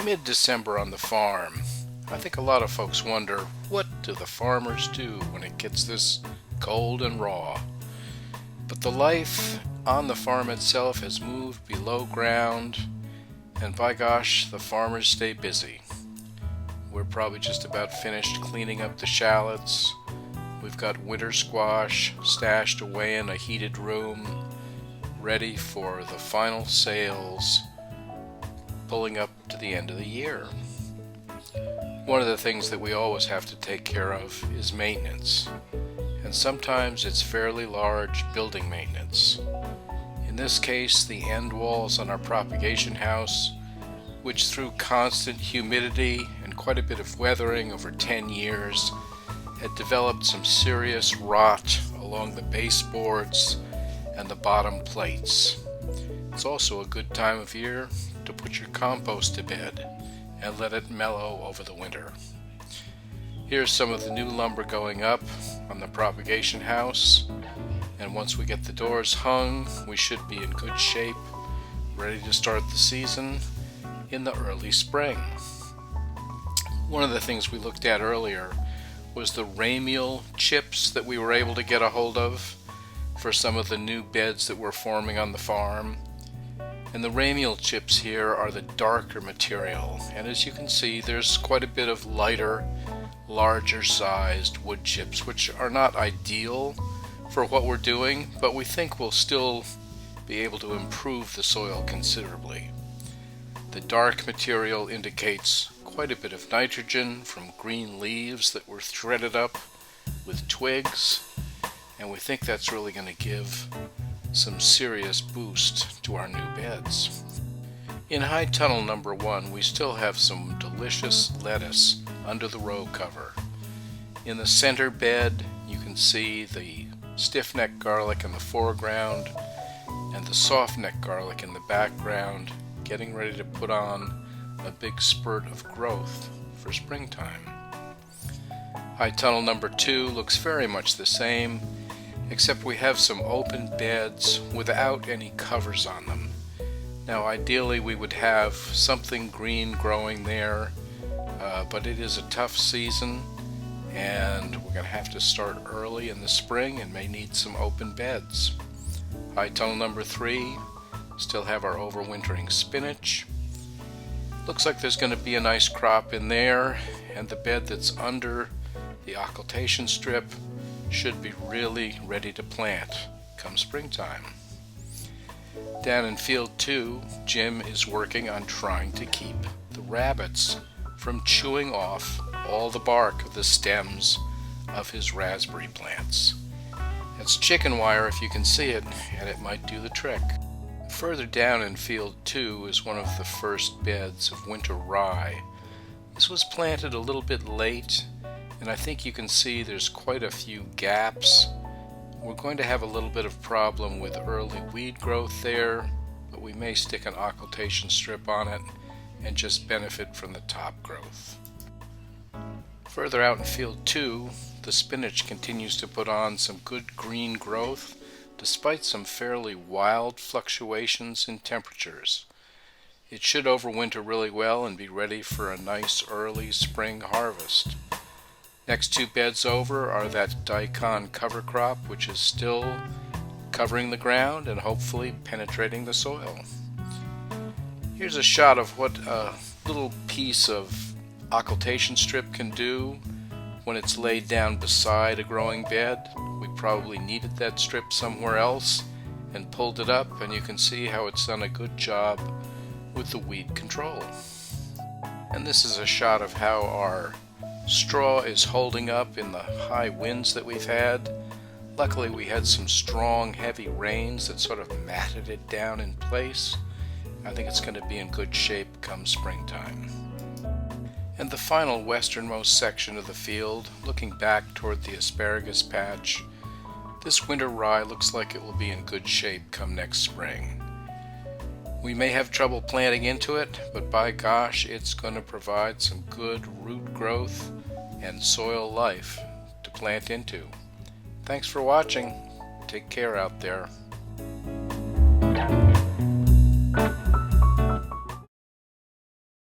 Mid-December on the farm. I think a lot of folks wonder, what do the farmers do when it gets this cold and raw? But the life on the farm itself has moved below ground, and by gosh, the farmers stay busy. We're probably just about finished cleaning up the shallots. We've got winter squash stashed away in a heated room, ready for the final sales, pulling up to the end of the year. One of the things that we always have to take care of is maintenance, and sometimes it's fairly large building maintenance. In this case, the end walls on our propagation house, which through constant humidity and quite a bit of weathering over 10 years, had developed some serious rot along the baseboards and the bottom plates. It's also a good time of year to put your compost to bed and let it mellow over the winter. Here's some of the new lumber going up on the propagation house, and once we get the doors hung, we should be in good shape, ready to start the season in the early spring. One of the things we looked at earlier was the ramial chips that we were able to get a hold of for some of the new beds that we're forming on the farm. And the ramial chips here are the darker material, and as you can see, there's quite a bit of lighter, larger sized wood chips, which are not ideal for what we're doing, but we think will still be able to improve the soil considerably. The dark material indicates quite a bit of nitrogen from green leaves that were threaded up with twigs, and we think that's really going to give some serious boost to our new beds. In high tunnel number 1, we still have some delicious lettuce under the row cover. In the center bed, you can see the stiff-neck garlic in the foreground and the soft-neck garlic in the background, getting ready to put on a big spurt of growth for springtime. High tunnel number 2 looks very much the same, except we have some open beds without any covers on them. Now ideally we would have something green growing there, but it is a tough season and we're going to have to start early in the spring and may need some open beds. High tunnel number 3, still have our overwintering spinach. Looks like there's going to be a nice crop in there, and the bed that's under the occultation strip should be really ready to plant come springtime. Down in field 2, Jim is working on trying to keep the rabbits from chewing off all the bark of the stems of his raspberry plants. It's chicken wire if you can see it, and it might do the trick. Further down in field 2 is one of the first beds of winter rye. This was planted a little bit late, and I think you can see there's quite a few gaps. We're going to have a little bit of problem with early weed growth there, but we may stick an occultation strip on it and just benefit from the top growth. Further out in field 2, the spinach continues to put on some good green growth despite some fairly wild fluctuations in temperatures. It should overwinter really well and be ready for a nice early spring harvest. Next 2 beds over are that daikon cover crop, which is still covering the ground and hopefully penetrating the soil. Here's a shot of what a little piece of occultation strip can do when it's laid down beside a growing bed. We probably needed that strip somewhere else and pulled it up, and you can see how it's done a good job with the weed control. And this is a shot of how our straw is holding up in the high winds that we've had. Luckily we had some strong heavy rains that sort of matted it down in place. I think it's going to be in good shape come springtime. And the final westernmost section of the field, looking back toward the asparagus patch, this winter rye looks like it will be in good shape come next spring. We may have trouble planting into it, but by gosh, it's going to provide some good root growth and soil life to plant into. Thanks for watching. Take care out there.